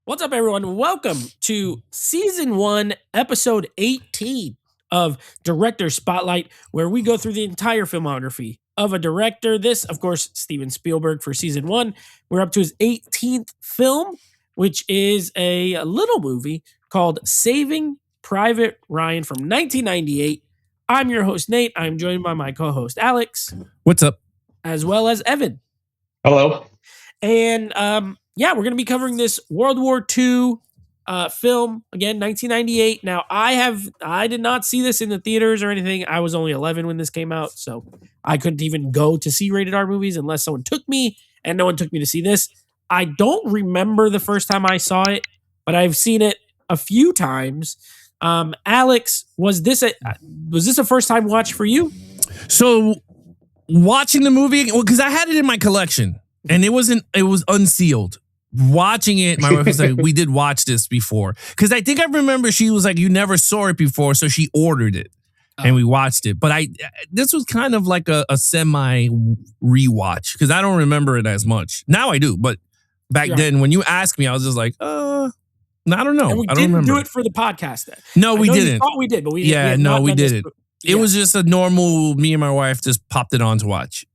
What's up, everyone? Welcome to Season 1, Episode 18 of Director Spotlight, where we go through the entire filmography of a director. This, of course, Steven Spielberg for Season 1. We're up to his 18th film, which is a little movie called Saving Private Ryan from 1998. I'm your host, Nate. I'm joined by my co-host, Alex. What's up? As well as Evan. Hello. And we're going to be covering this World War II film, again, 1998. Now, I did not see this in the theaters or anything. I was only 11 when this came out, so I couldn't even go to see rated R movies unless someone took me, and no one took me to see this. I don't remember the first time I saw it, but I've seen it a few times. Alex, was this a first time watch for you? So watching the movie, because I had it in my collection and it was unsealed. Watching it, my wife was like, we did watch this before. Because I think I remember she was like, you never saw it before, so she ordered it. And we watched it. But this was kind of like a semi rewatch because I don't remember it as much. Now I do, but back then when you asked me, I was just like, I don't know. And we I don't didn't remember. do it for the podcast then. No, we didn't. You thought we did, but we didn't. It was just a normal, me and my wife just popped it on to watch.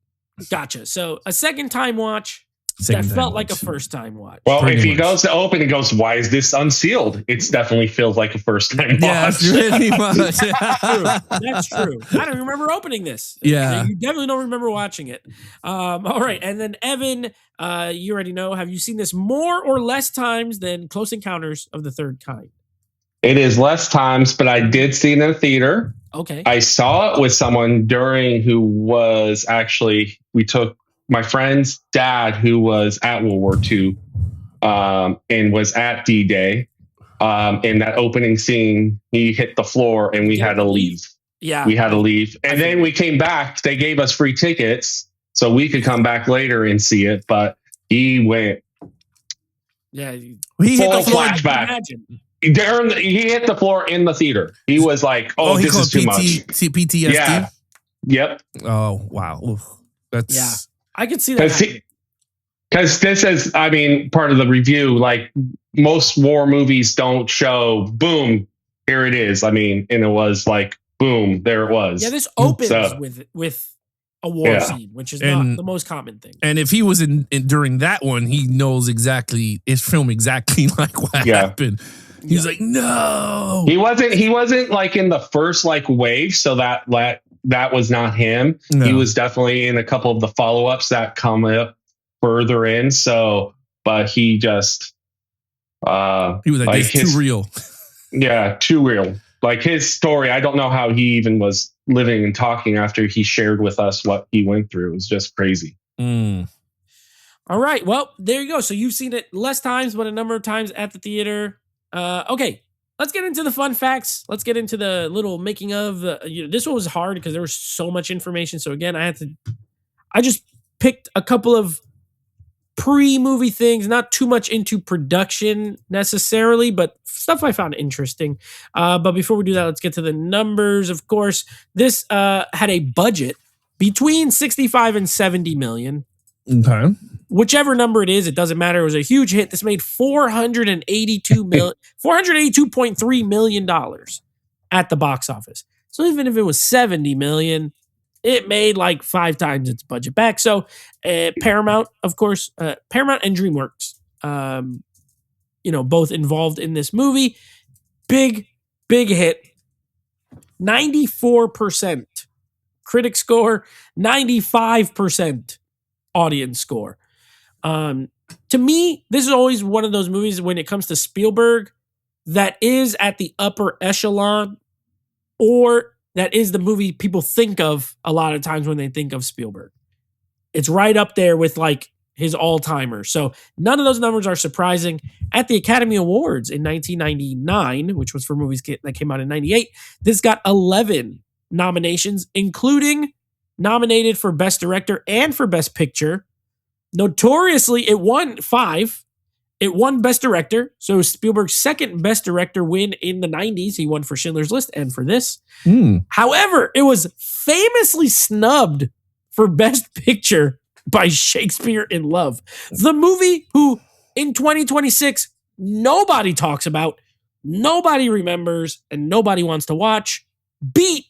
Gotcha. So a second time watch that felt like a first time watch. Well, if he goes to open and goes, why is this unsealed? It definitely feels like a first time watch. Yeah, pretty much. That's true. I don't remember opening this. Yeah. You definitely don't remember watching it. All right. And then Evan, you already know, have you seen this more or less times than Close Encounters of the Third Kind? It is less times, but I did see it in a theater. Okay. I saw it with someone who was actually, we took my friend's dad who was at World War II and was at D-Day. In that opening scene, he hit the floor and we had to leave. Yeah. We had to leave. And then we came back. They gave us free tickets so we could come back later and see it. But he went. Yeah. He hit the floor. Flashback. He hit the floor in the theater. He was like, this is too much. PTSD? Yeah. Yep. Oh, wow. Oof. That's... I could see that. Because this is, part of the review, like most war movies don't show, boom, here it is. And it was like, boom, there it was. Yeah, this opens with a war scene, which is not the most common thing. And if he was in during that one, he knows exactly, it's filmed exactly like what happened. He's like, no. He wasn't like in the first like wave, so that was not him. No. He was definitely in a couple of the follow-ups that come up further in. So, but he just he was like it's too real. Yeah, too real. Like his story, I don't know how he even was living and talking after he shared with us what he went through. It was just crazy. All right. Well, there you go. So you've seen it less times, but a number of times at the theater. Okay. Let's get into the fun facts. Let's get into the little making of. This one was hard because there was so much information. So again, I just picked a couple of pre-movie things, not too much into production necessarily, but stuff I found interesting. But before we do that, let's get to the numbers. Of course, this had a budget between 65 and 70 million. Okay. Whichever number it is, it doesn't matter. It was a huge hit. This made $482.3 million at the box office. So even if it was 70 million, it made like 5 times its budget back. So Paramount, of course, Paramount and DreamWorks, both involved in this movie. Big hit. 94% critic score, 95% audience score. To me, this is always one of those movies when it comes to Spielberg that is at the upper echelon, or that is the movie people think of a lot of times when they think of Spielberg. It's right up there with like his all-timer. So none of those numbers are surprising. At the Academy Awards in 1999, which was for movies that came out in 98, this got 11 nominations, including nominated for Best Director and for Best Picture. Notoriously, it won 5. It won Best Director. So it was Spielberg's second Best Director win in the 90s. He won for Schindler's List and for this. However, it was famously snubbed for Best Picture by Shakespeare in Love. The movie who in 2026 nobody talks about, nobody remembers, and nobody wants to watch beat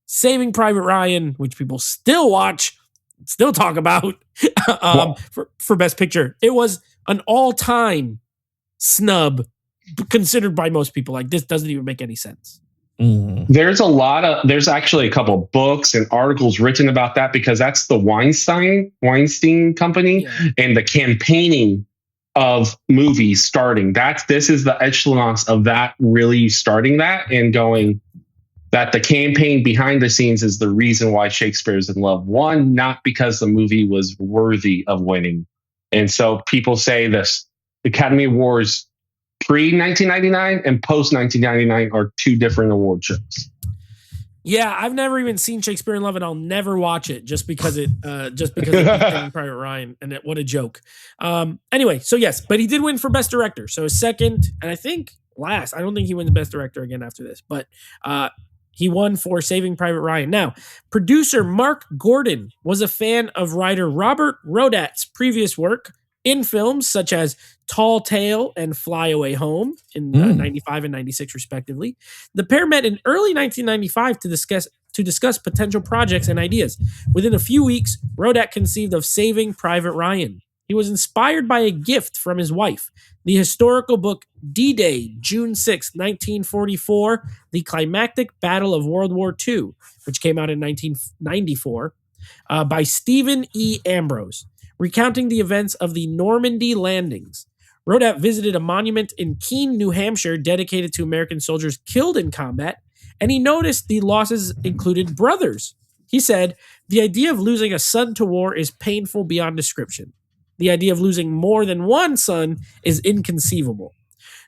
Saving Private Ryan, which people still watch, still talk about for Best Picture. It was an all-time snub considered by most people. Like, this doesn't even make any sense. There's actually a couple of books and articles written about that, because that's the Weinstein company and the campaigning of movies starting. This is the echelons of that, really starting that and going that the campaign behind the scenes is the reason why Shakespeare's in Love won, not because the movie was worthy of winning. And so people say this Academy Awards pre-1999 and post-1999 are two different award shows. Yeah, I've never even seen Shakespeare in Love, and I'll never watch it just because it of Saving Private Ryan, and what a joke. Anyway, so yes, but he did win for Best Director. So his second, and I think last. I don't think he wins Best Director again after this, but he won for Saving Private Ryan. Now, producer Mark Gordon was a fan of writer Robert Rodat's previous work in films such as Tall Tale and Fly Away Home in 95 and 96, respectively. The pair met in early 1995 to discuss potential projects and ideas. Within a few weeks, Rodat conceived of Saving Private Ryan. He was inspired by a gift from his wife, the historical book D-Day, June 6, 1944, The Climactic Battle of World War II, which came out in 1994, by Stephen E. Ambrose, recounting the events of the Normandy landings. Rodat visited a monument in Keene, New Hampshire, dedicated to American soldiers killed in combat, and he noticed the losses included brothers. He said, "The idea of losing a son to war is painful beyond description. The idea of losing more than one son is inconceivable."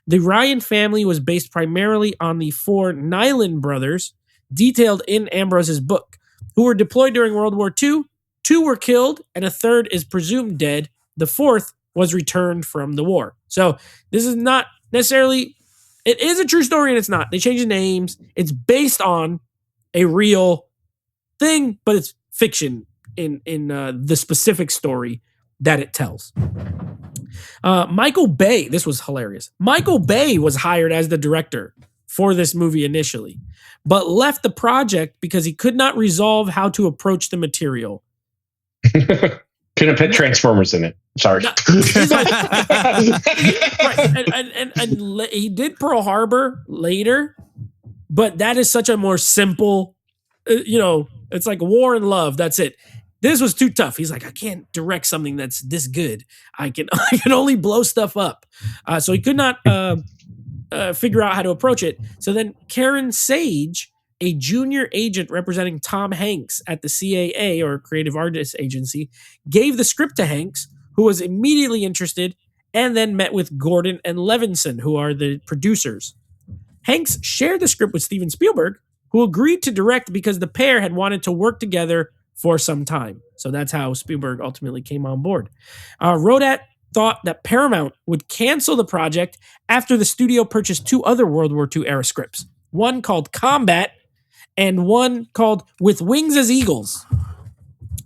The Ryan family was based primarily on the four Nyland brothers, detailed in Ambrose's book, who were deployed during World War II. Two were killed, and a third is presumed dead. The fourth was returned from the war. So this is not necessarily, it is a true story and it's not. They changed the names. It's based on a real thing, but it's fiction in the specific story that it tells. Michael Bay, this was hilarious. Michael Bay was hired as the director for this movie initially, but left the project because he could not resolve how to approach the material. Couldn't put Transformers in it. Sorry. No, he's like, right, and he did Pearl Harbor later, but that is such a more simple, it's like War and Love. That's it. This was too tough. He's like, I can't direct something that's this good. I can only blow stuff up. So he could not figure out how to approach it. So then Karen Sage, a junior agent representing Tom Hanks at the CAA, or Creative Artists Agency, gave the script to Hanks, who was immediately interested, and then met with Gordon and Levinson, who are the producers. Hanks shared the script with Steven Spielberg, who agreed to direct because the pair had wanted to work together for some time. So that's how Spielberg ultimately came on board. Rodat thought that Paramount would cancel the project after the studio purchased two other World War II era scripts, one called Combat and one called With Wings as Eagles.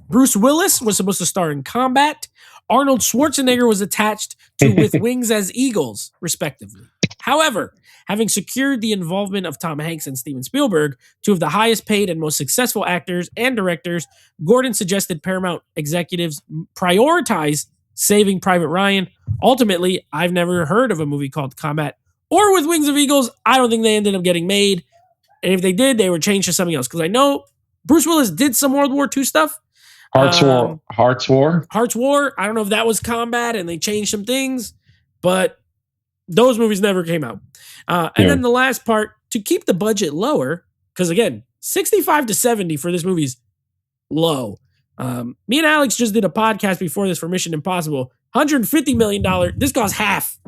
Bruce Willis was supposed to star in Combat. Arnold Schwarzenegger was attached to With Wings as Eagles, respectively. However, having secured the involvement of Tom Hanks and Steven Spielberg, two of the highest paid and most successful actors and directors, Gordon suggested Paramount executives prioritize Saving Private Ryan. Ultimately, I've never heard of a movie called Combat or With Wings of Eagles. I don't think they ended up getting made. And if they did, they were changed to something else. Because I know Bruce Willis did some World War II stuff. Hearts War. I don't know if that was Combat and they changed some things, but those movies never came out. And then the last part, to keep the budget lower, because again, 65 to 70 for this movie's low. Me and Alex just did a podcast before this for Mission Impossible. $150 million. This costs half.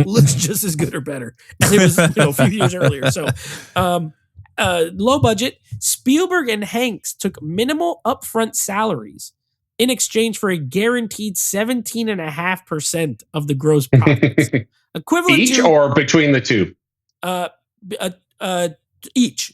Looks just as good or better. And it was a few years earlier. So low budget. Spielberg and Hanks took minimal upfront salaries in exchange for a guaranteed 17.5% of the gross profits. Equivalent each to, or between the two? Each.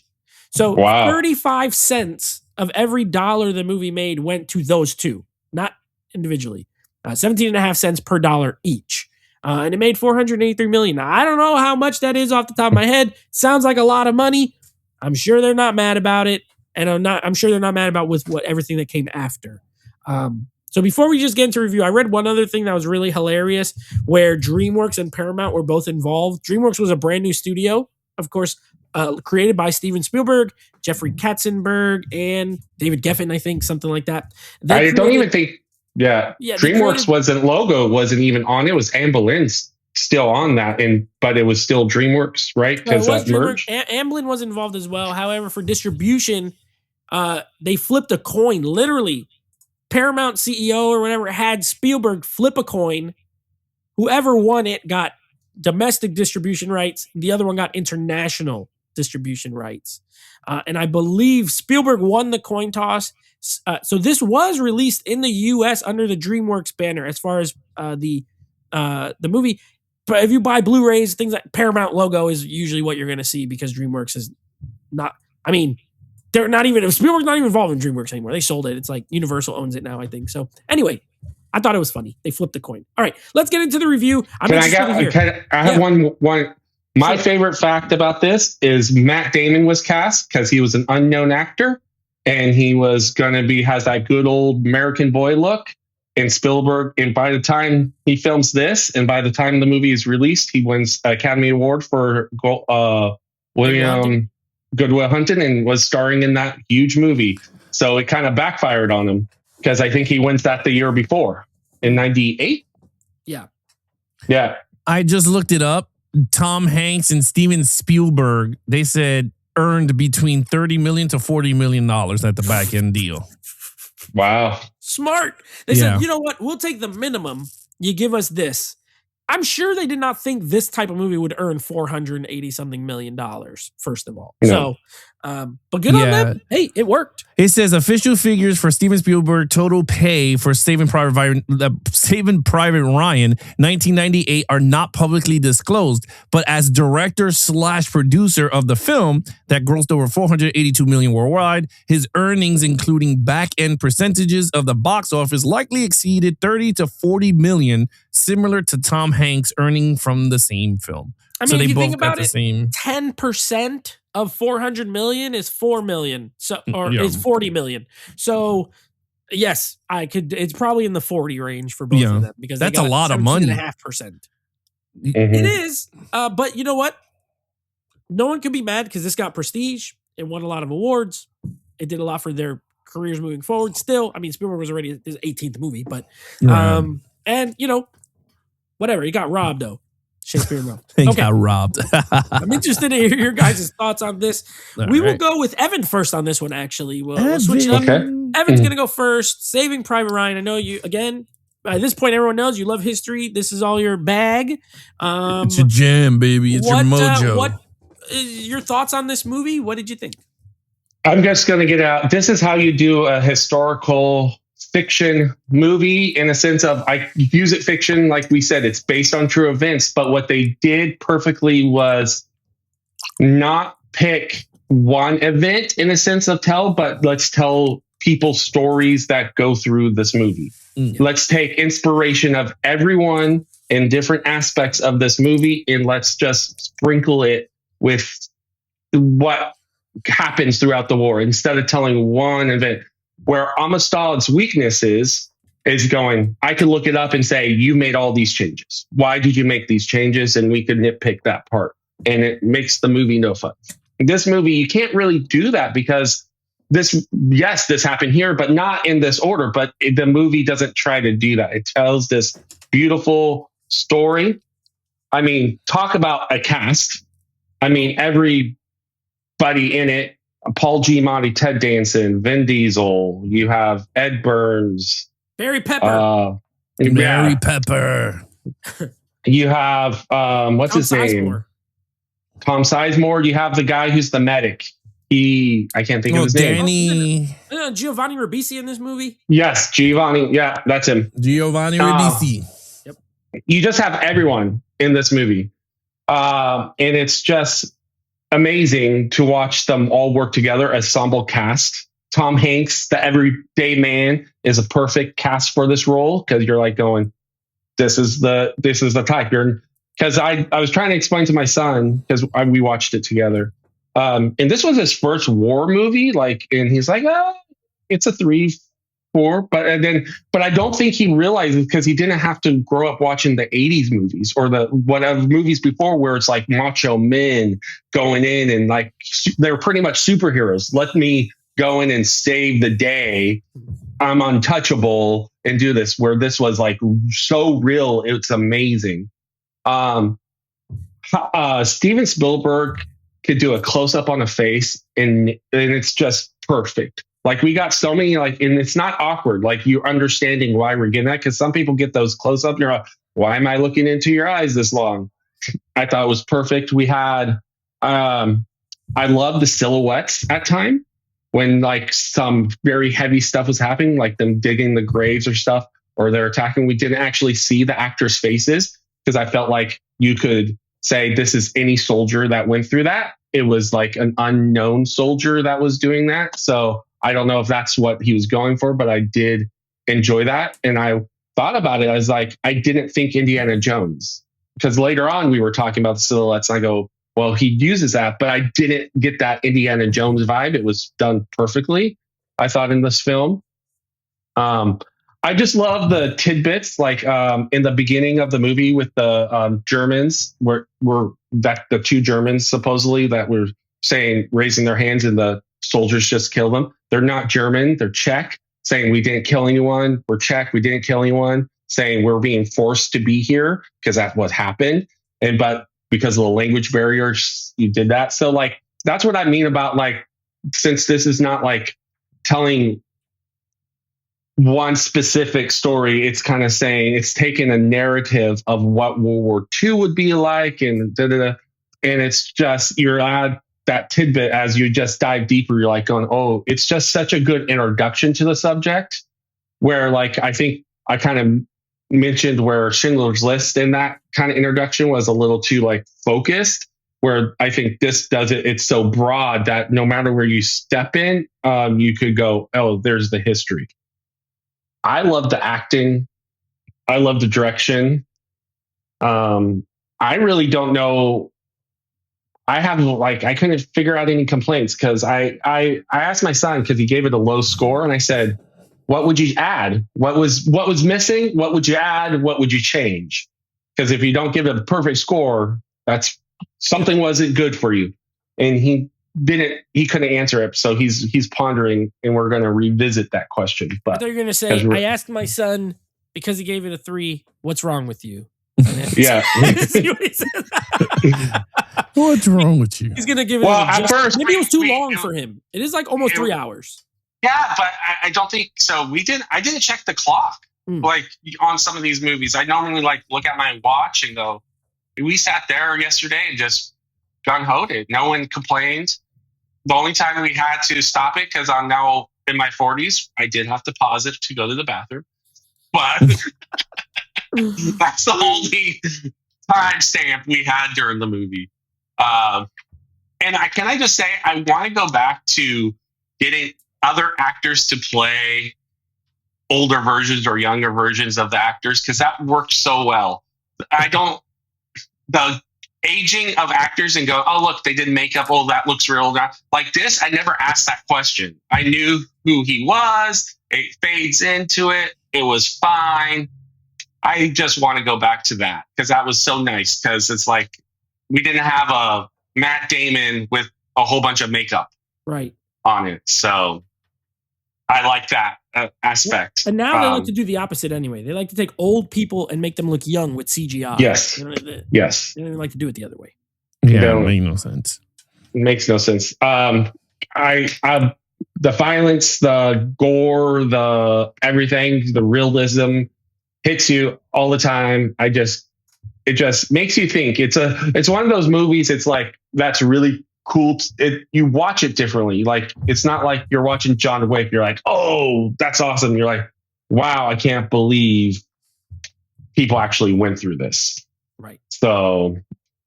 So 35 cents of every dollar the movie made went to those two, not individually. 17.5 cents per dollar each. and it made $483 million. Now, I don't know how much that is off the top of my head. Sounds like a lot of money. I'm sure they're not mad about it, and I'm sure they're not mad about everything that came after. So before we just get into review, I read one other thing that was really hilarious, where DreamWorks and Paramount were both involved. DreamWorks was a brand new studio, of course, created by Steven Spielberg, Jeffrey Katzenberg, and David Geffen, I think, something like that. I don't even think, DreamWorks wasn't even on. It was Anne Boleyn's still on that, but it was still DreamWorks, right? Because that merged. Amblin was involved as well. However, for distribution, they flipped a coin, literally. Paramount CEO or whatever had Spielberg flip a coin. Whoever won it got domestic distribution rights. The other one got international distribution rights. And I believe Spielberg won the coin toss. So this was released in the U.S. under the DreamWorks banner as far as the movie. But if you buy Blu-rays, things like Paramount logo is usually what you're going to see, because DreamWorks is not, I mean, they're not even, Spielberg's not even involved in DreamWorks anymore. They sold it. It's like Universal owns it now, I think. So anyway, I thought it was funny. They flipped the coin. All right, let's get into the review. I have one. My favorite fact about this is Matt Damon was cast because he was an unknown actor, and he was going to has that good old American boy look. And Spielberg, and by the time he films this, and by the time the movie is released, he wins Academy Award for Good Will Hunting, and was starring in that huge movie. So it kind of backfired on him, because I think he wins that the year before in 98. Yeah. Yeah. I just looked it up. Tom Hanks and Steven Spielberg, they said earned between $30 million to $40 million at the back end deal. Wow. Smart. They said, you know what? We'll take the minimum. You give us this. I'm sure they did not think this type of movie would earn $480-something million, first of all. No. So, but good on them. Hey, it worked. It says official figures for Steven Spielberg total pay for Saving Private Ryan 1998 are not publicly disclosed, but as director/producer of the film that grossed over $482 million worldwide, his earnings, including back-end percentages of the box office, likely exceeded $30 to $40 million, similar to Tom Hanks earning from the same film. I mean, so if they you both think about got the it, same. 10% of 400 million is 4 million. So, or is 40 million. So, yes, it's probably in the 40 range for both of them, because that's a lot of money. 17.5%. It is. But you know what? No one can be mad, because this got prestige. It won a lot of awards. It did a lot for their careers moving forward. Still, I mean, Spielberg was already his 18th movie, but and you know, whatever. He got robbed though. Shakespeare wrote. He got robbed. I'm interested to hear your guys' thoughts on this. Will go with Evan first on this one, actually. We'll switch it up. Okay. Evan's going to go first. Saving Private Ryan. I know you, again, by this point, everyone knows you love history. This is all your bag. It's your jam, baby. It's your mojo. What is your thoughts on this movie? What did you think? I'm just going to get out. This is how you do a historical fiction movie, in a sense of, I use it fiction, like we said, it's based on true events, but what they did perfectly was not pick one event in a sense of but let's tell people stories that go through this movie. Let's take inspiration of everyone in different aspects of this movie, and let's just sprinkle it with what happens throughout the war, instead of telling one event. Where Amistad's weakness is going, I could look it up and say, you made all these changes. Why did you make these changes? And we could nitpick that part. And it makes the movie no fun. This movie, you can't really do that, because this happened here, but not in this order. But the movie doesn't try to do that. It tells this beautiful story. I mean, talk about a cast. I mean, everybody in it. Paul Giamatti, Ted Danson, Vin Diesel. You have Ed Burns, Barry Pepper, Barry Pepper. You have what's his name? Tom Sizemore. You have the guy who's the medic. I can't think of his name. Giovanni Ribisi in this movie. Yes, Giovanni. Yeah, that's him. Giovanni Ribisi. Yep. You just have everyone in this movie, and it's just amazing to watch them all work together, ensemble cast. Tom Hanks, the everyday man, is a perfect cast for this role, because you're like going, this is the type. Because I was trying to explain to my son, because we watched it together. And this was his first war movie, and he's like, oh, it's a 3, 4, but I don't think he realizes, because he didn't have to grow up watching the 80s movies or the whatever movies before, where it's like macho men going in and like they're pretty much superheroes. Let me go in and save the day. I'm untouchable and do this, where this was like so real. It's amazing. Steven Spielberg could do a close up on a face and it's just perfect. Like, we got so many, and it's not awkward. Like, you're understanding why we're getting that, because some people get those close up. You're like, why am I looking into your eyes this long? I thought it was perfect. We had, I love the silhouettes at time when like some very heavy stuff was happening, like them digging the graves or stuff, or they're attacking. We didn't actually see the actors' faces, because I felt like you could say this is any soldier that went through that. It was like an unknown soldier that was doing that. So I don't know if that's what he was going for, but I did enjoy that. And I thought about it. I was like, I didn't think Indiana Jones, because later on we were talking about the silhouettes. And I go, well, he uses that, but I didn't get that Indiana Jones vibe. It was done perfectly, I thought, in this film. I just love the tidbits, like in the beginning of the movie with the Germans, were that the 2 Germans supposedly that were saying, raising their hands, and the soldiers just killed them. They're not German, they're Czech, saying we didn't kill anyone. We're Czech, we didn't kill anyone. Saying we're being forced to be here because that's what happened. But because of the language barriers, you did that. So like, that's what I mean about, like, since this is not like telling one specific story, it's kind of saying it's taking a narrative of what World War II would be like, and and it's just, you're at that tidbit as you just dive deeper. You're like going, oh, it's just such a good introduction to the subject, where like I think I kind of mentioned where Schindler's List in that kind of introduction was a little too like focused, where I think this does it. It's so broad that no matter where you step in, you could go, oh, there's the history. I love the acting. I love the direction. I really don't know. I couldn't figure out any complaints, because I asked my son, because he gave it a low score, and I said, what would you add? What was missing? What would you add? What would you change? Because if you don't give it a perfect score, that's something wasn't good for you. And he couldn't answer it. So he's pondering, and we're going to revisit that question. But I thought you were going to say, I asked my son, because he gave it a 3, what's wrong with you? Yeah. See what he says? What's wrong with you? He's going to give it at first, maybe it was too long for him. It is like almost 3 hours. Yeah, but I don't think so. I didn't check the clock like on some of these movies. I normally like look at my watch and go, we sat there yesterday and just gung-hoed it. No one complained. The only time we had to stop it, because I'm now in my 40s, I did have to pause it to go to the bathroom. But that's the only time stamp we had during the movie. And can I just say, I want to go back to getting other actors to play older versions or younger versions of the actors, because that worked so well. The aging of actors and go, oh, look, they did makeup. Oh, that looks real. Like this, I never asked that question. I knew who he was. It fades into it. It was fine. I just want to go back to that, because that was so nice, because it's like we didn't have a Matt Damon with a whole bunch of makeup on it. So I like that aspect. And now they like to do the opposite anyway. They like to take old people and make them look young with CGI. Yes. Yes. They don't even like to do it the other way. Yeah, it makes no sense. It makes no sense. The violence, the gore, the everything, the realism hits you all the time. It just makes you think. It's one of those movies. It's like, that's really cool. You watch it differently. Like, it's not like you're watching John Wick. You're like, oh, that's awesome. You're like, wow, I can't believe people actually went through this. Right. So,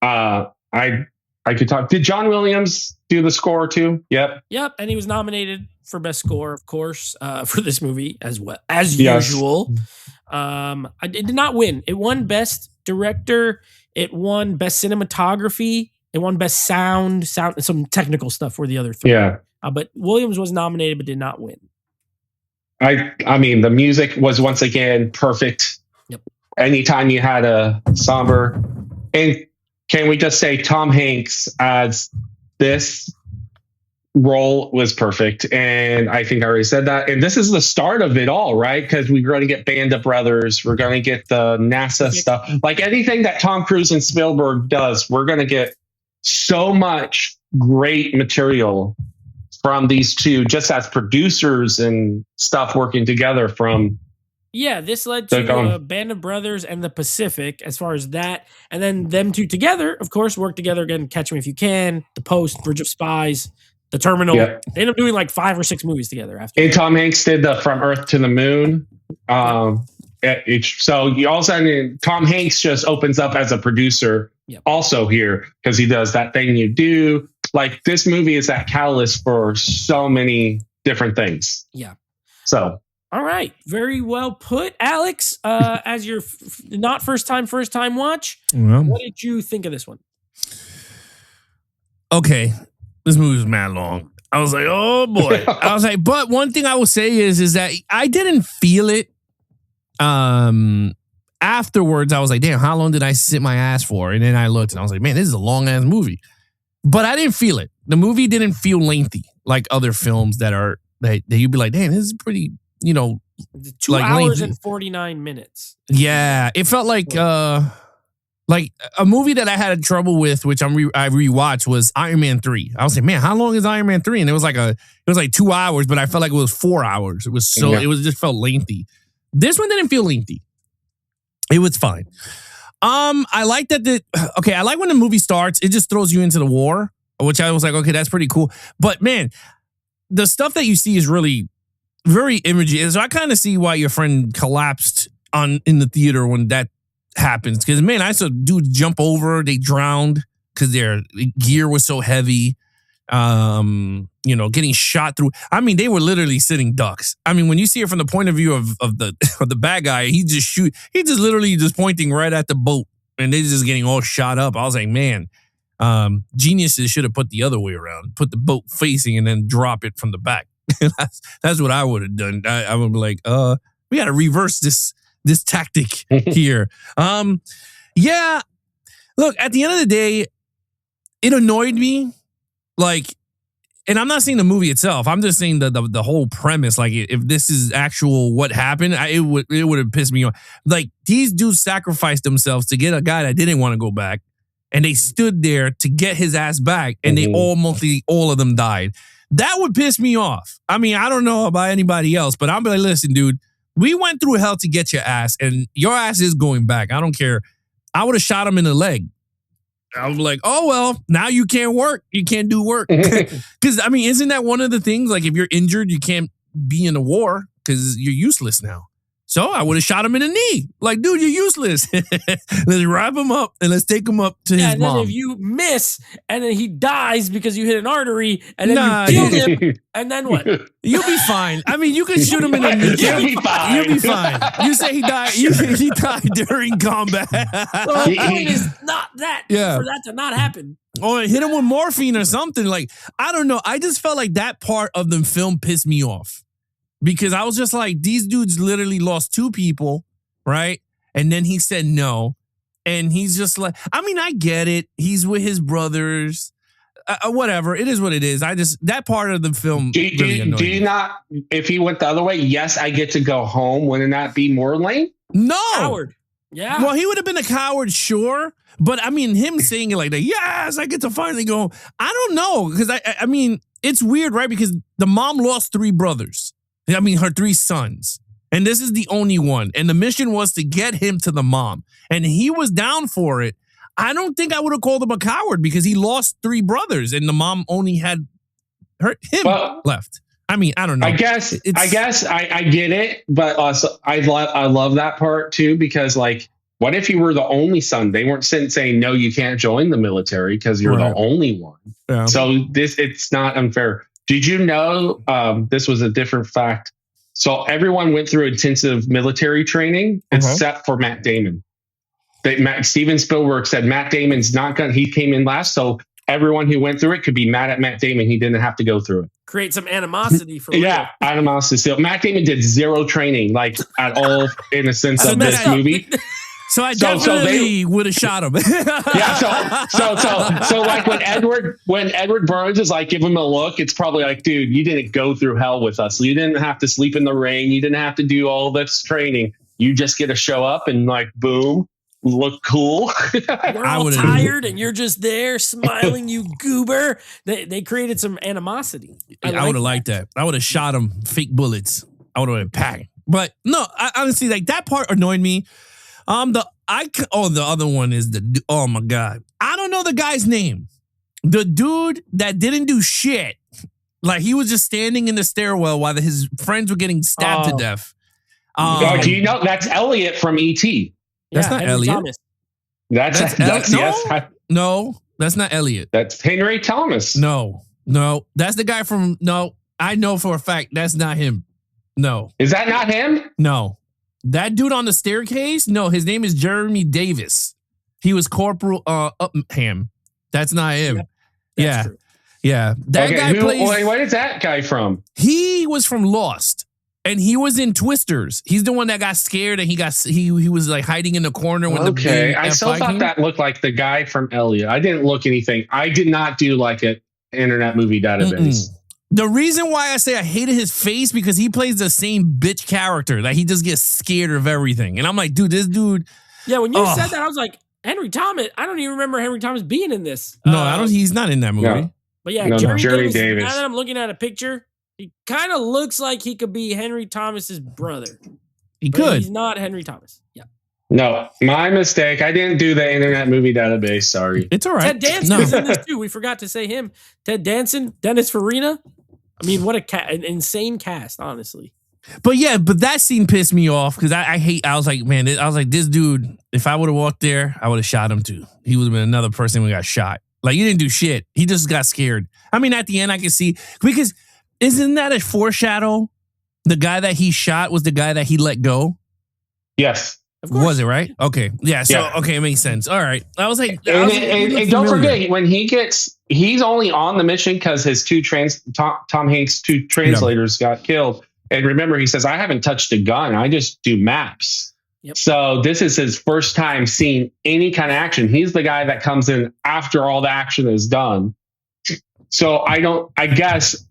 I could talk. Did John Williams do the score too? Yep. And he was nominated for best score, of course, for this movie as well as usual. It did not win. It won Best Director. It won Best Cinematography. It won Best Sound, some technical stuff for the other three. Yeah. But Williams was nominated but did not win. I mean, the music was once again perfect. Yep. Anytime you had a somber, and can we just say Tom Hanks as this role was perfect, and I think I already said that. And this is the start of it all, right? Because we're going to get Band of Brothers, we're going to get the NASA stuff, like anything that Tom Cruise and Spielberg does. We're going to get so much great material from these two, just as producers and stuff working together. From this led to Band of Brothers and The Pacific as far as that, and then them two together, of course, work together again. Catch Me If You Can, The Post, Bridge of Spies, The Terminal. They ended up doing like 5 or 6 movies together after. And Tom Hanks did the From Earth to the Moon. So you all of a sudden, Tom Hanks just opens up as a producer also here, because he does That Thing You Do. Like, this movie is that catalyst for so many different things. Yeah. So. All right. Very well put, Alex. As your not first time watch, what did you think of this one? Okay. This movie was mad long. I was like, oh boy. I was like, but one thing I will say is that I didn't feel it. Afterwards, I was like, damn, how long did I sit my ass for? And then I looked and I was like, man, this is a long ass movie. But I didn't feel it. The movie didn't feel lengthy like other films that you'd be like, damn, this is pretty, 2 like hours lengthy. and 49 minutes. Yeah, it felt like a movie that I had trouble with, which I rewatched, was Iron Man 3. I was like, man, how long is Iron Man 3? And it was like 2 hours, but I felt like it was 4 hours. It was it just felt lengthy. This one didn't feel lengthy. It was fine. I like that. I like when the movie starts, it just throws you into the war, which I was like, okay, that's pretty cool. But man, the stuff that you see is really very imaging. So I kind of see why your friend collapsed in the theater when that happens. Because man, I saw dudes jump over, they drowned because their gear was so heavy. Getting shot through. I mean, they were literally sitting ducks. I mean, when you see it from the point of view of the bad guy, he's just literally just pointing right at the boat, and they're just getting all shot up. I was like, man, geniuses should have put the other way around, put the boat facing and then drop it from the back. That's what I would have done. I would be like, we got to reverse this tactic here. Yeah. Look, at the end of the day, it annoyed me. Like, and I'm not saying the movie itself. I'm just saying the whole premise. Like, if this is actual what happened, it would have pissed me off. Like, these dudes sacrificed themselves to get a guy that didn't want to go back, and they stood there to get his ass back, and they all of them died. That would piss me off. I mean, I don't know about anybody else, but I'm like, listen, dude, we went through hell to get your ass, and your ass is going back. I don't care. I would have shot him in the leg. I was like, oh, well, now you can't work. You can't do work. Because, I mean, isn't that one of the things? Like, if you're injured, you can't be in a war because you're useless now. So I would have shot him in the knee. Like, dude, you're useless. Let's wrap him up and let's take him up to his and mom. then if you miss and then he dies because you hit an artery and then you killed him, and then what? You'll be fine. I mean, you can shoot him in the knee. You'll be fine. You'll be fine. You say he died. He died during combat. So the point is not that for that to not happen. Or hit him with morphine or something. Like, I don't know. I just felt like that part of the film pissed me off. Because I was just like, these dudes literally lost 2 people, right? And then he said no. And he's just like, I mean, I get it. He's with his brothers. Whatever. It is what it is. That part of the film do annoyed you me. not, if he went the other way, yes, I get to go home. Wouldn't that be more lame? No. Coward. Yeah. Well, he would have been a coward, sure. But I mean, him saying it like that, yes, I get to finally go home. I don't know. Because I mean, it's weird, right? Because the mom lost 3 brothers. I mean, her 3 sons. And this is the only one. And the mission was to get him to the mom. And he was down for it. I don't think I would have called him a coward because he lost 3 brothers and the mom only had him left. I mean, I don't know. I guess I get it. But also, I love that part, too, because, like, what if you were the only son? They weren't saying, no, you can't join the military because you're the only one. Yeah. So it's not unfair. Did you know this was a different fact? So everyone went through intensive military training except for Matt Damon. Steven Spielberg said Matt Damon's not going. He came in last, so everyone who went through it could be mad at Matt Damon. He didn't have to go through it. Create some animosity for yeah, animosity. So Matt Damon did zero training, like at all, in the sense of this movie. So I definitely would have shot him. Yeah. So like when Edward Burns is like, give him a look, it's probably like, dude, you didn't go through hell with us. You didn't have to sleep in the rain. You didn't have to do all this training. You just get to show up and like, boom, look cool. We're all tired and you're just there smiling, you goober. They created some animosity. I would have liked that. I would have shot him fake bullets. I would have been packing. But no, honestly, like that part annoyed me. The other one is oh my God. I don't know the guy's name. The dude that didn't do shit. Like he was just standing in the stairwell while his friends were getting stabbed to death. Do you know that's Elliot from E.T.? That's not Henry Elliot. Thomas. That's No, that's not Elliot. That's Henry Thomas. No, that's the guy from. No, I know for a fact that's not him. No, is that not him? No. That dude on the staircase? No, his name is Jeremy Davis. He was Corporal Upham. That's not him. That's true. Yeah. That guy plays. What is that guy from? He was from Lost, and he was in Twisters. He's the one that got scared, and he was like hiding in the corner when I still thought that looked like the guy from Elliot. I didn't look anything. I did not do like an Internet Movie Database. The reason why I say I hated his face because he plays the same bitch character. Like he just gets scared of everything. And I'm like, dude, this dude. Yeah, when you said that, I was like, Henry Thomas. I don't even remember Henry Thomas being in this. No, he's not in that movie. No. But yeah, Jeremy Davis. Now that I'm looking at a picture, he kind of looks like he could be Henry Thomas's brother. He could. He's not Henry Thomas. Yeah. No, my mistake. I didn't do the Internet Movie Database. Sorry. It's all right. Ted Danson is in this too. We forgot to say him. Ted Danson, Dennis Farina. I mean, what an insane cast, honestly. But that scene pissed me off because I was like, man, this dude, if I would have walked there, I would have shot him too. He would have been another person who got shot. Like, he didn't do shit. He just got scared. I mean, at the end, I can see, because isn't that a foreshadow? The guy that he shot was the guy that he let go? Yes. Of course. Was it, right? Okay. Yeah. So, okay, it makes sense. All right. I was like, and don't forget, when he's only on the mission because his Tom Hanks' two translators got killed. And remember, he says, I haven't touched a gun. I just do maps. Yep. So this is his first time seeing any kind of action. He's the guy that comes in after all the action is done. So I guess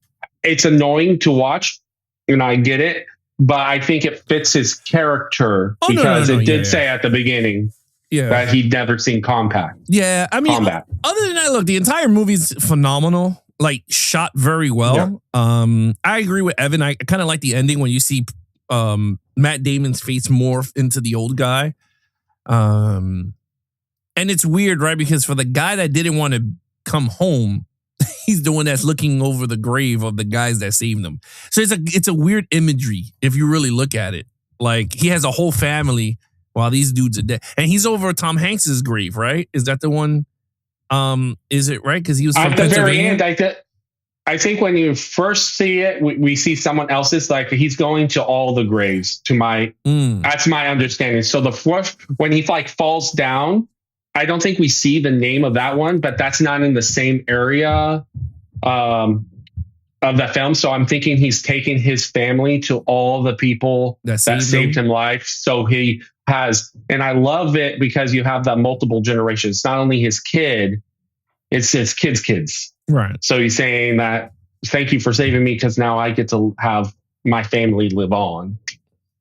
it's annoying to watch, and I get it. But I think it fits his character because it did say at the beginning that he'd never seen combat. Yeah, I mean, other than that, look, the entire movie's phenomenal. Like, shot very well. Yeah. I agree with Evan. I kind of like the ending when you see Matt Damon's face morph into the old guy. And it's weird, right? Because for the guy that didn't want to come home, he's the one that's looking over the grave of the guys that saved him. So it's a weird imagery if you really look at it. Like, he has a whole family while these dudes are dead. And he's over Tom Hanks's grave, right? Is that the one? Is it right? Because he was from at the very end. I think when you first see it, we see someone else's. Like, he's going to all the graves. That's my understanding. So the fourth, when he like falls down, I don't think we see the name of that one, but that's not in the same area of the film. So I'm thinking he's taking his family to all the people that saved him life. So he has, and I love it because you have that multiple generations. It's not only his kid, it's his kid's kids. Right. So he's saying that, thank you for saving me because now I get to have my family live on.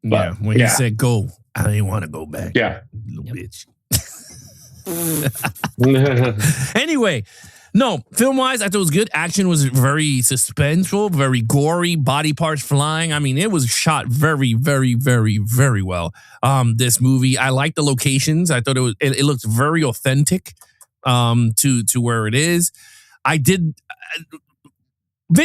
But, when he said go, I didn't want to go back. Yeah. Little bitch. Anyway, no, film-wise, I thought it was good. Action was very suspenseful, very gory, body parts flying. I mean, it was shot very, very, very, very well. This movie, I like the locations. I thought it looked very authentic to where it is. Vin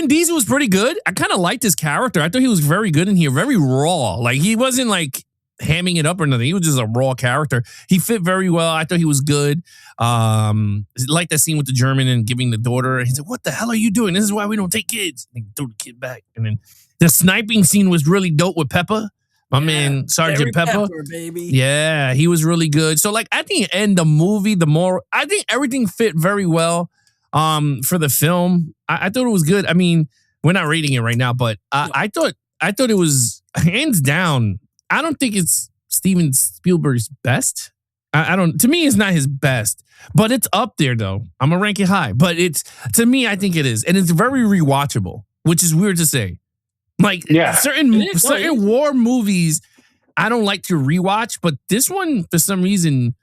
Diesel was pretty good. I kind of liked his character. I thought he was very good in here, very raw. Like, he wasn't like hamming it up or nothing. He was just a raw character. He fit very well. I thought he was good. Like that scene with the German and giving the daughter. He said, "What the hell are you doing? This is why we don't take kids." And he threw the kid back. And then the sniping scene was really dope with Pepper. My man, Sergeant Pepper. Baby. Yeah, he was really good. So like at the end, the movie, I think everything fit very well for the film. I thought it was good. I mean, we're not rating it right now, but I thought it was hands down. I don't think it's Steven Spielberg's best. To me, it's not his best, but it's up there though. I'm gonna rank it high, but to me, I think it is. And it's very rewatchable, which is weird to say. Like certain war movies, I don't like to rewatch, but this one, for some reason,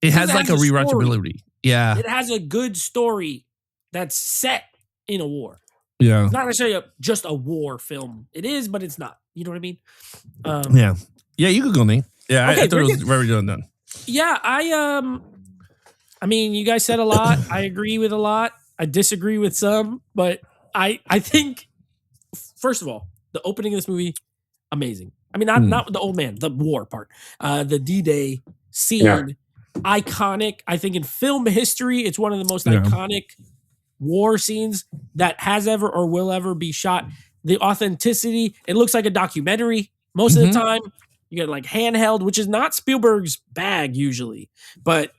it has like a rewatchability. Yeah. It has a good story that's set in a war. Yeah. It's not necessarily just a war film. It is, but it's not. You know what I mean? Yeah. Yeah, you could go, Nate. Yeah, okay, I thought it was very well done. Yeah, I mean, you guys said a lot. I agree with a lot. I disagree with some, but I think, first of all, the opening of this movie, amazing. I mean, not the old man, the war part. The D-Day scene, iconic. I think in film history, it's one of the most iconic war scenes that has ever or will ever be shot. The authenticity, it looks like a documentary most of the time. You get like handheld, which is not Spielberg's bag usually, but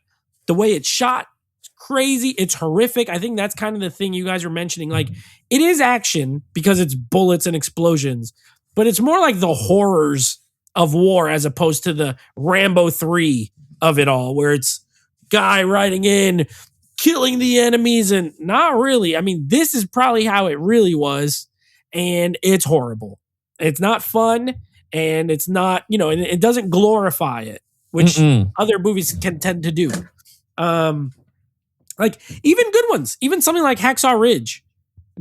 the way it's shot, it's crazy. It's horrific. I think that's kind of the thing you guys are mentioning. Like, it is action because it's bullets and explosions, but it's more like the horrors of war as opposed to the Rambo 3 of it all, where it's guy riding in, killing the enemies, and not really. I mean, this is probably how it really was, and it's horrible. It's not fun, and it's not, and it doesn't glorify it, which other movies can tend to do. Like even good ones, even something like Hacksaw Ridge,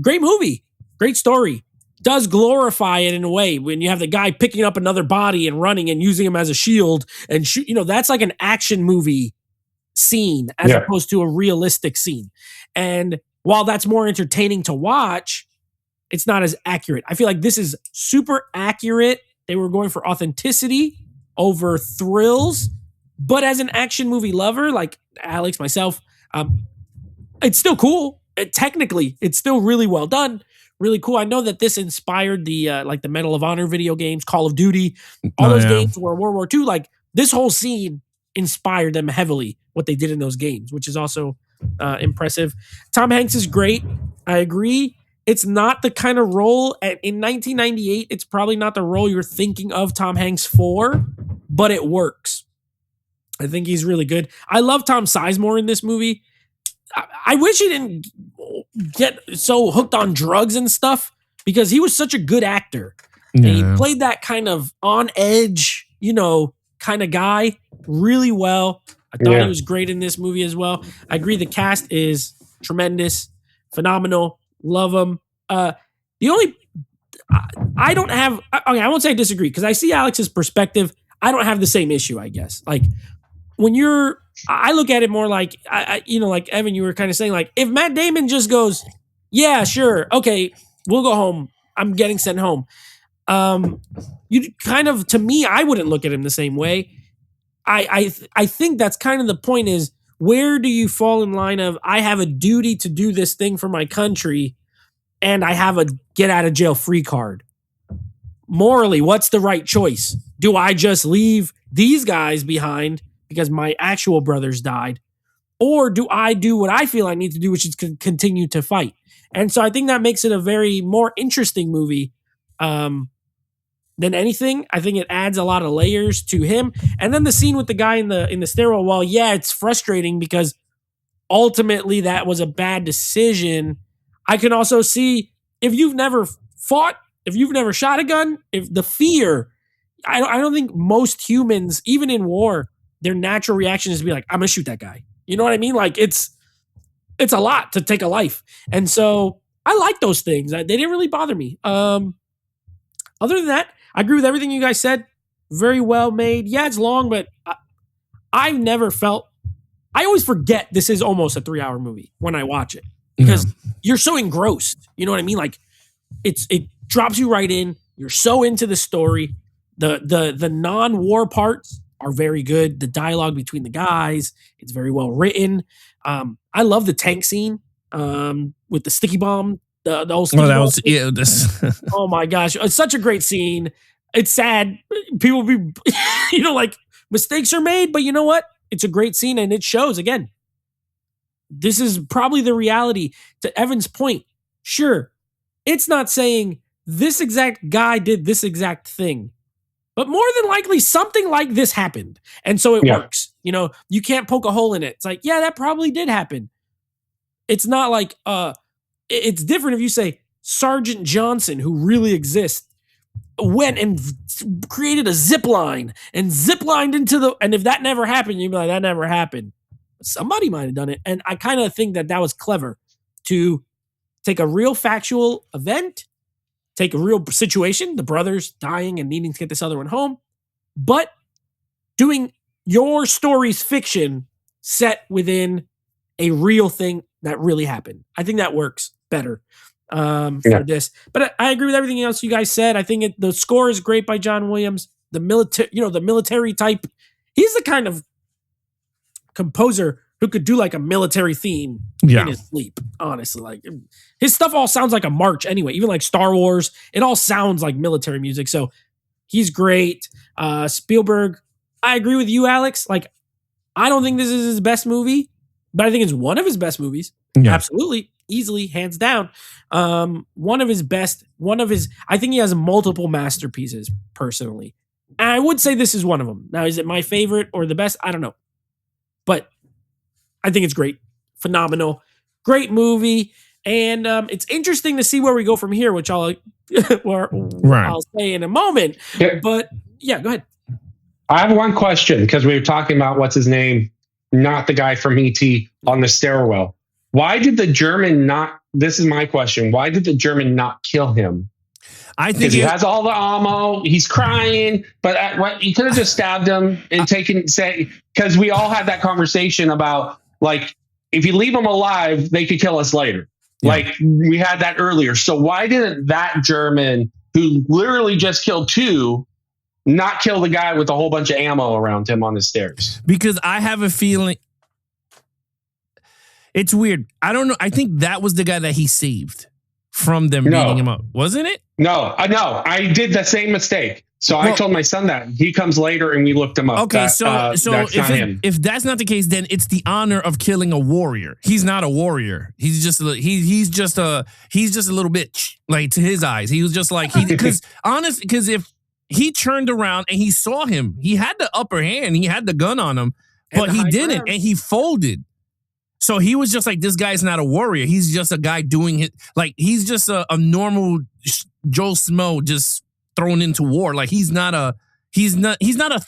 great movie, great story, does glorify it in a way when you have the guy picking up another body and running and using him as a shield and shoot, that's like an action movie scene as opposed to a realistic scene. And while that's more entertaining to watch, it's not as accurate. I feel like this is super accurate. They were going for authenticity over thrills, but as an action movie lover, like Alex, myself, it's still cool. Technically, it's still really well done, really cool. I know that this inspired the like the Medal of Honor video games, Call of Duty, all those games were World War II. Like this whole scene inspired them heavily, what they did in those games, which is also impressive. Tom Hanks is great. I agree. It's not the kind of role in 1998. It's probably not the role you're thinking of Tom Hanks for, but it works. I think he's really good. I love Tom Sizemore in this movie. I wish he didn't get so hooked on drugs and stuff because he was such a good actor. And he played that kind of on edge, kind of guy really well. I thought he was great in this movie as well. I agree. The cast is tremendous, phenomenal. Love them. The only, I don't have, okay, I won't say I disagree because I see Alex's perspective. I don't have the same issue, I guess. Like when I look at it more like, like Evan, you were kind of saying, like, if Matt Damon just goes, yeah, sure, okay, we'll go home. I'm getting sent home. You kind of, to me, I wouldn't look at him the same way. I think that's kind of the point is, where do you fall in line of, I have a duty to do this thing for my country and I have a get out of jail free card? Morally, what's the right choice? Do I just leave these guys behind because my actual brothers died? Or do I do what I feel I need to do, which is continue to fight? And so I think that makes it a very more interesting movie than anything. I think it adds a lot of layers to him. And then the scene with the guy in the stairwell, well, yeah, it's frustrating because ultimately that was a bad decision. I can also see if you've never fought, if you've never shot a gun, if the fear, I don't think most humans, even in war, their natural reaction is to be like, I'm gonna shoot that guy. You know what I mean? Like it's a lot to take a life. And so I like those things. They didn't really bother me. Other than that, I agree with everything you guys said. Very well made. Yeah, it's long, but I've never felt, I always forget this is almost a 3-hour movie when I watch it because you're so engrossed. You know what I mean? Like it drops you right in. You're so into the story. The non-war parts are very good. The dialogue between the guys, it's very well written. I love the tank scene with the sticky bomb. The old sticky bomb. Oh my gosh, it's such a great scene. It's sad. People be, like mistakes are made, but you know what? It's a great scene, and it shows again. This is probably the reality. To Evan's point, sure, it's not saying this exact guy did this exact thing, but more than likely something like this happened. And so it works. You can't poke a hole in it. It's like, yeah, that probably did happen. It's not like, it's different if you say Sergeant Johnson, who really exists, went and created a zip line and zip lined and if that never happened, you'd be like, that never happened. Somebody might have done it. And I kind of think that was clever to take a real factual event, take a real situation, the brothers dying and needing to get this other one home, but doing your story's fiction set within a real thing that really happened. I think that works better for this. But I agree with everything else you guys said. I think the score is great by John Williams. The military type. He's the kind of composer who could do like a military theme in his sleep. Honestly, like his stuff all sounds like a march anyway. Even like Star Wars, it all sounds like military music. So he's great. Spielberg, I agree with you, Alex. Like, I don't think this is his best movie, but I think it's one of his best movies. Yeah. Absolutely, easily, hands down. One of his best. I think he has multiple masterpieces personally. And I would say this is one of them. Now, is it my favorite or the best? I don't know. But I think it's great. Phenomenal. Great movie. And it's interesting to see where we go from here, which I'll say in a moment. Yeah. But yeah, go ahead. I have one question because we were talking about what's his name, not the guy from E.T. on the stairwell. Why did the German not, this is my question, why did the German not kill him? I think he has all the ammo. He's crying, but he could have just stabbed him and because we all had that conversation about like, if you leave him alive, they could kill us later. Yeah. Like we had that earlier. So why didn't that German who literally just killed two not kill the guy with a whole bunch of ammo around him on the stairs? Because I have a feeling it's weird. I don't know. I think that was the guy that he saved from them beating him up, wasn't it? No, I did the same mistake. So I told my son that. He comes later and we looked him up. Okay, so if that's not the case, then it's the honor of killing a warrior. He's not a warrior. He's just a little bitch. Like to his eyes, he was just like because if he turned around and he saw him, he had the upper hand. He had the gun on him, but he didn't, and he folded. So he was just like, this guy's not a warrior. He's just a guy doing it. Like, he's just a normal Joe Smo just thrown into war. Like, he's not a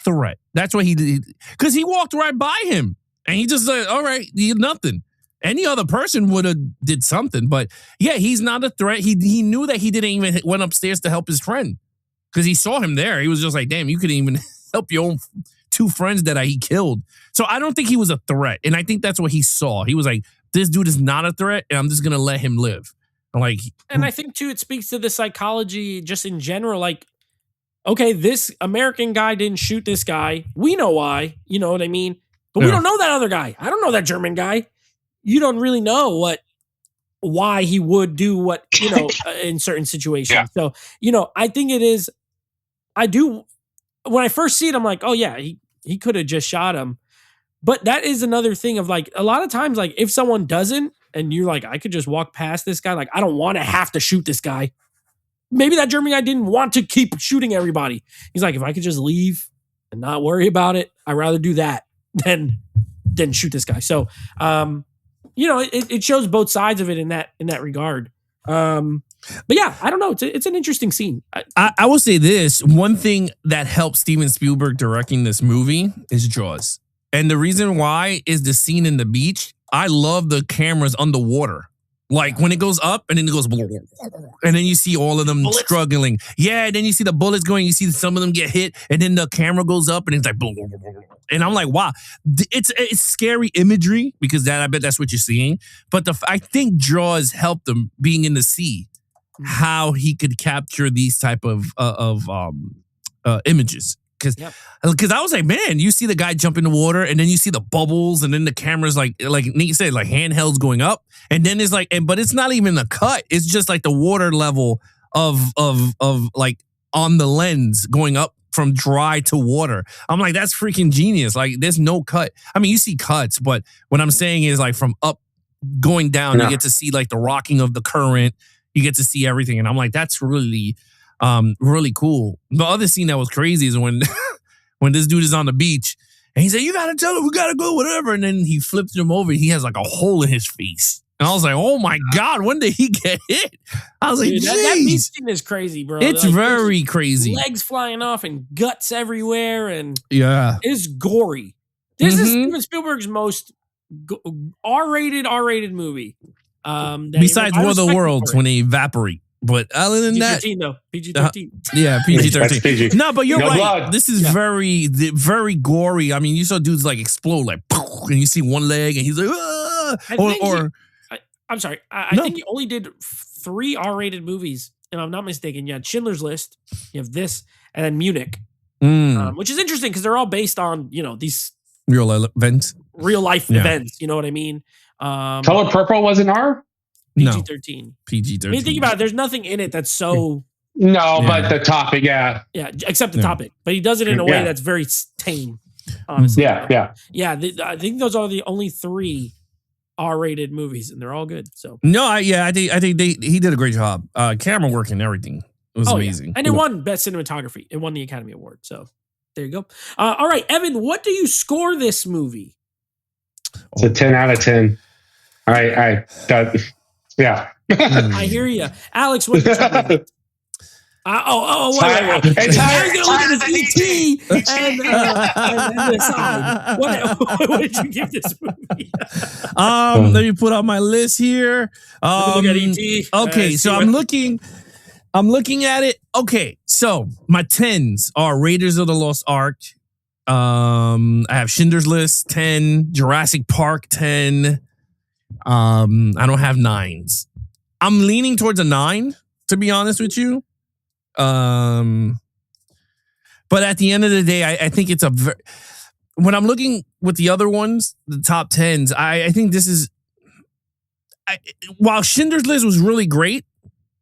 threat. That's what he did. Because he walked right by him. And he just said, all right, nothing. Any other person would have did something. But, yeah, he's not a threat. He knew that he didn't even went upstairs to help his friend. Because he saw him there. He was just like, damn, you couldn't even help your own two friends that he killed. So I don't think he was a threat. And I think that's what he saw. He was like, this dude is not a threat, and I'm just going to let him live. And I think, too, it speaks to the psychology just in general. Like, okay, this American guy didn't shoot this guy. We know why. You know what I mean? But we don't know that other guy. I don't know that German guy. You don't really know why he would do what, in certain situations. Yeah. So, I think it is, when I first see it, I'm like, oh, yeah, he could have just shot him. But that is another thing of like, a lot of times, like if someone doesn't and you're like, I could just walk past this guy. Like, I don't want to have to shoot this guy. Maybe that German guy didn't want to keep shooting everybody. He's like, if I could just leave and not worry about it, I'd rather do that than shoot this guy. So, it shows both sides of it in that regard. But yeah, I don't know. It's an interesting scene. I will say this. One thing that helped Steven Spielberg directing this movie is Jaws. And the reason why is the scene in the beach. I love the cameras underwater. Like when it goes up and then it goes, and then you see all of them struggling. Yeah, and then you see the bullets going. You see some of them get hit, and then the camera goes up and it's like, and I'm like, wow, it's scary imagery because I bet that's what you're seeing. But I think Jaws helped them being in the sea, how he could capture these type of images. Because I was like, man, you see the guy jump in the water, and then you see the bubbles, and then the camera's like Nate said, like handhelds going up, and then it's like, but it's not even a cut. It's just like the water level of like on the lens going up from dry to water. I'm like, that's freaking genius. Like, there's no cut. I mean, you see cuts, but what I'm saying is like from up going down, you get to see like the rocking of the current. You get to see everything, and I'm like, that's really cool. The other scene that was crazy is when when this dude is on the beach and he said, "You gotta tell him we gotta go, whatever." And then he flips him over. He has like a hole in his face, and I was like, "Oh my god, when did he get hit?" I was like, dude, that beach scene is crazy, bro. It's like, very crazy. Legs flying off and guts everywhere, and it's gory. This is Steven Spielberg's most R-rated movie. Besides War of the Worlds when they evaporate. But other than that, PG-13 though, PG-13. Yeah, PG-13. PG. No, but you're right. Blood. This is very gory. I mean, you saw dudes like explode, like, and you see one leg, and he's like, ah! I'm sorry. I think he only did 3 R-rated movies, if I'm not mistaken. You had Schindler's List, you have this, and then Munich, which is interesting because they're all based on these real life events. You know what I mean? Color Purple was an R. PG-13. PG-13. I mean, think about it. There's nothing in it that's so... but the topic, Yeah, except the topic. But he does it in a way that's very tame, honestly. Yeah. I think those are the only 3 R-rated movies, and they're all good. So I think he did a great job. Camera work and everything. It was amazing. Yeah. And it won Best Cinematography. It won the Academy Award. So there you go. All right, Evan, what do you score this movie? It's a 10 out of 10. Yeah. I hear you. Alex, what did you give it? Wait. I was going to look at this ET and decide. What did you give this movie? Let me put on my list here. Look at ET. Okay, so I'm looking at it. Okay, so my 10s are Raiders of the Lost Ark. I have Schindler's List 10, Jurassic Park 10. I don't have 9s. I'm leaning towards a 9, to be honest with you. But at the end of the day, I think it's when I'm looking with the other ones, the top 10s, I think this is, while Schindler's List was really great,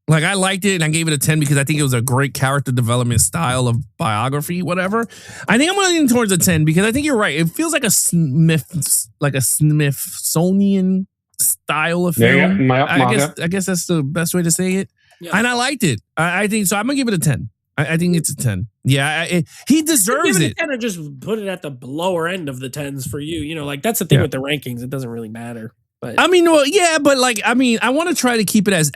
like I liked it and I gave it a 10 because I think it was a great character development style of biography, whatever. I think I'm leaning towards a 10 because I think you're right. It feels like a Smithsonian style of film. I guess that's the best way to say it. Yeah. And I liked it. I think so. I'm gonna give it a 10. I think it's a 10. Yeah, he deserves it. 10 or just put it at the lower end of the 10s for you. Like that's the thing with the rankings. It doesn't really matter. But I mean, well, yeah, but like, I mean, I want to try to keep it as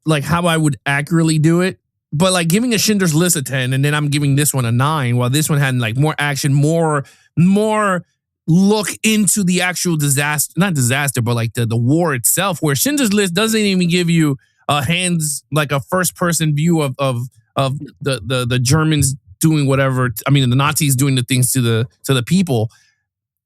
like how I would accurately do it. But like giving a Schindler's List a 10, and then I'm giving this one a 9, while this one had like more action, more look into the actual not disaster, but like the war itself, where Schindler's List doesn't even give you a first person view of the Germans doing whatever. I mean, the Nazis doing the things to the people.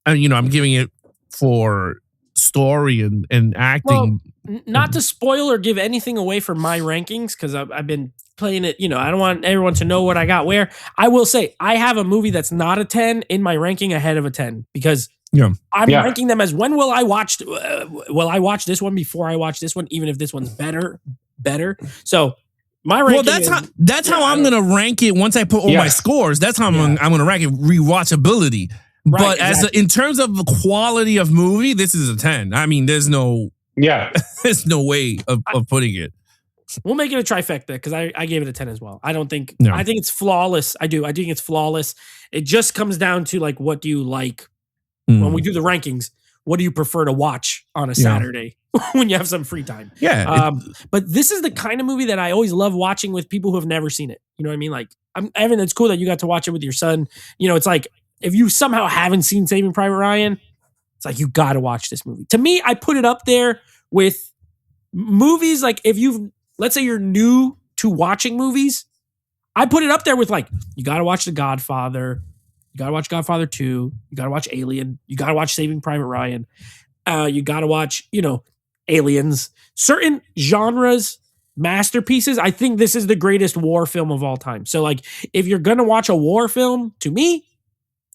And I'm giving it for story and acting. Well, not to spoil or give anything away from my rankings, because I've been playing it. I don't want everyone to know what I got where. I will say I have a movie that's not a 10 in my ranking ahead of a 10 because I'm ranking them as when will I watch this one before I watch this one, even if this one's better. So my ranking. Well, that's how I'm gonna rank it once I put all my scores. That's how I'm gonna rank it, rewatchability. Right, but exactly. In terms of the quality of movie, this is a 10. I mean, there's no there's no way of putting it. We'll make it a trifecta because I gave it a 10 as well. I think it's flawless. I think it's flawless. It just comes down to like, what do you like when we do the rankings? What do you prefer to watch on a Saturday when you have some free time? Yeah. But this is the kind of movie that I always love watching with people who have never seen it. You know what I mean? Like, Evan, it's cool that you got to watch it with your son. It's like, if you somehow haven't seen Saving Private Ryan, it's like, you got to watch this movie. To me, I put it up there with movies. Like, let's say you're new to watching movies, I put it up there with like, you got to watch The Godfather. You got to watch Godfather 2. You got to watch Alien. You got to watch Saving Private Ryan. You got to watch, Aliens. Certain genres masterpieces, I think this is the greatest war film of all time. So like, if you're gonna watch a war film, to me,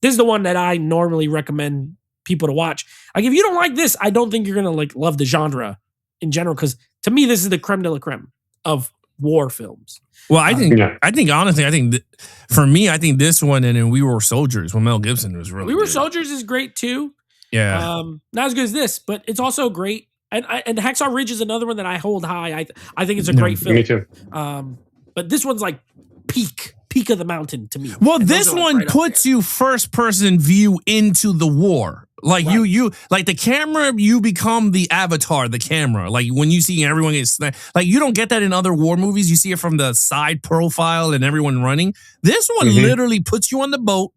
this is the one that I normally recommend people to watch. Like, if you don't like this, I don't think you're gonna like love the genre in general, because to me, this is the creme de la creme of war films. Well, I think honestly, for me, I think this one and then We Were Soldiers when Mel Gibson was really We Were good. Soldiers is great too. Yeah. Not as good as this, but it's also great. And Hacksaw Ridge is another one that I hold high. I think it's a great film. Me too. But this one's like peak of the mountain to me. Well, And this those are, like, one right up puts there. you first person view into the war. Like Right. you like the camera, you become the avatar, the camera. Like when you see everyone get like you don't get that in other war movies. You see it from the side profile and everyone running. This one literally puts you on the boat.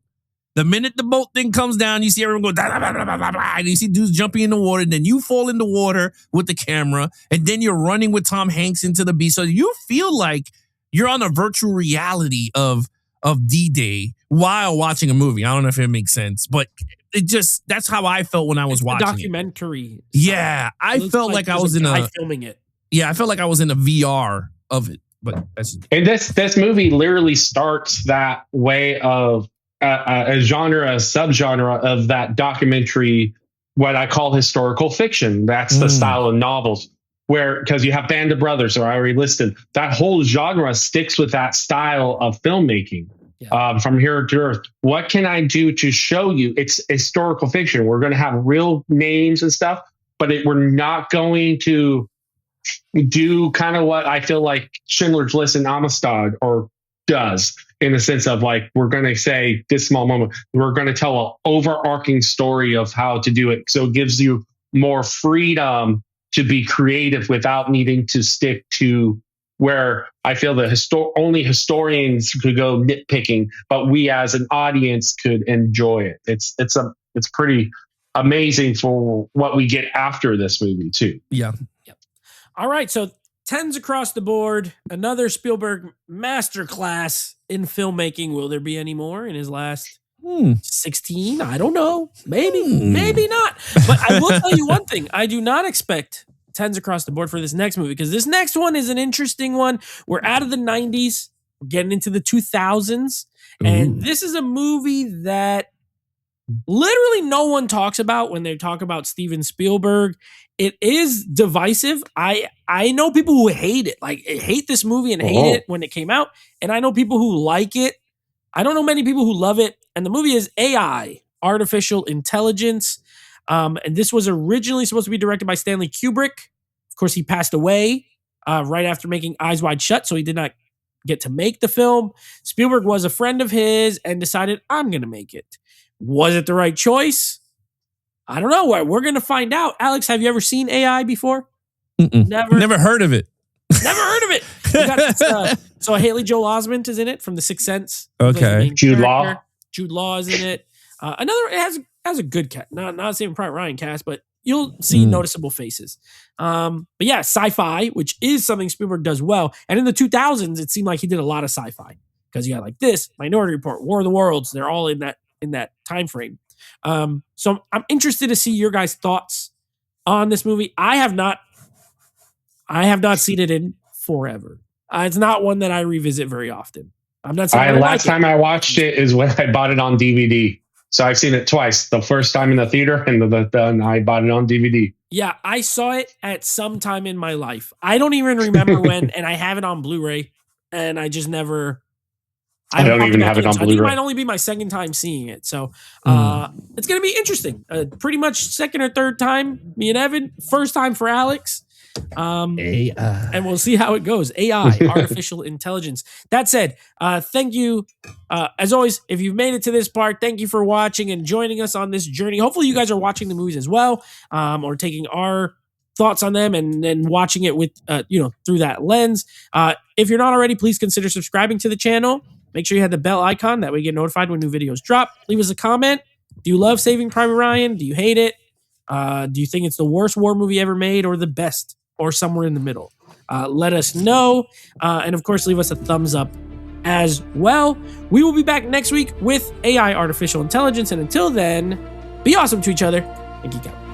The minute the boat thing comes down, you see everyone go, da, da, da, da, da, da, and you see dudes jumping in the water, and then you fall in the water with the camera, and then you're running with Tom Hanks into the beach. So you feel like you're on a virtual reality of D-Day while watching a movie. I don't know if it makes sense, but that's how I felt when I was watching documentary. it. Yeah, I felt like I was in a filming it. Yeah, I felt like I was in a VR of it. But that's And this movie literally starts that way of a genre, a subgenre of that documentary, what I call historical fiction. That's the style of novels where, because you have Band of Brothers, or I already listed, that whole genre sticks with that style of filmmaking. Yeah. From here to earth, what can I do to show you? It's historical fiction. We're going to have real names and stuff, but we're not going to do kind of what I feel like Schindler's List and Amistad or does, in the sense of like, we're going to say this small moment, we're going to tell an overarching story of how to do it. So it gives you more freedom to be creative without needing to stick to where I feel the only historians could go nitpicking, but we as an audience could enjoy it. It's pretty amazing for what we get after this movie too. yeah. All right, so 10s across the board. Another Spielberg masterclass in filmmaking. Will there be any more in his last 16? I don't know. Maybe not. But I will tell you one thing. I do not expect 10s across the board for this next movie, because this next one is an interesting one. We're out of the 90s. We're getting into the 2000s. And this is a movie that literally no one talks about when they talk about Steven Spielberg. It is divisive. I know people who hate it, like hate this movie and hate it when it came out. And I know people who like it. I don't know many people who love it. And the movie is AI, Artificial Intelligence. And this was originally supposed to be directed by Stanley Kubrick. Of course, he passed away right after making Eyes Wide Shut, so he did not get to make the film. Spielberg was a friend of his and decided, I'm going to make it. Was it the right choice? I don't know. We're going to find out. Alex, have you ever seen AI before? Never heard of it. Never heard of it. You got, so Haley Joel Osment is in it from The Sixth Sense. Okay. Jude Law. Jude Law is in it. It has a good cast. Not Saving Private Ryan cast, but you'll see noticeable faces. But yeah, sci-fi, which is something Spielberg does well. And in the 2000s, it seemed like he did a lot of sci-fi, because you got like this, Minority Report, War of the Worlds. They're all in that time frame. So I'm interested to see your guys' thoughts on this movie. I have not seen it in forever. It's not one that I revisit very often. I'm not saying last time I watched it is when I bought it on DVD. So I've seen it twice. The first time in the theater, and then I bought it on DVD. Yeah, I saw it at some time in my life. I don't even remember when, and I have it on Blu-ray, and I just never. I don't even have it on I think it Blu-ray. might only be my second time seeing it, so it's going to be interesting. Pretty much second or third time, me and Evan. First time for Alex. AI. And we'll see how it goes. AI, artificial intelligence. That said, thank you. As always, if you've made it to this part, thank you for watching and joining us on this journey. Hopefully you guys are watching the movies as well, or taking our thoughts on them and then watching it with, through that lens. If you're not already, please consider subscribing to the channel. Make sure you hit the bell icon. That way you get notified when new videos drop. Leave us a comment. Do you love Saving Private Ryan? Do you hate it? Do you think it's the worst war movie ever made, or the best, or somewhere in the middle? Let us know. And of course, leave us a thumbs up as well. We will be back next week with AI, Artificial Intelligence. And until then, be awesome to each other and geek out.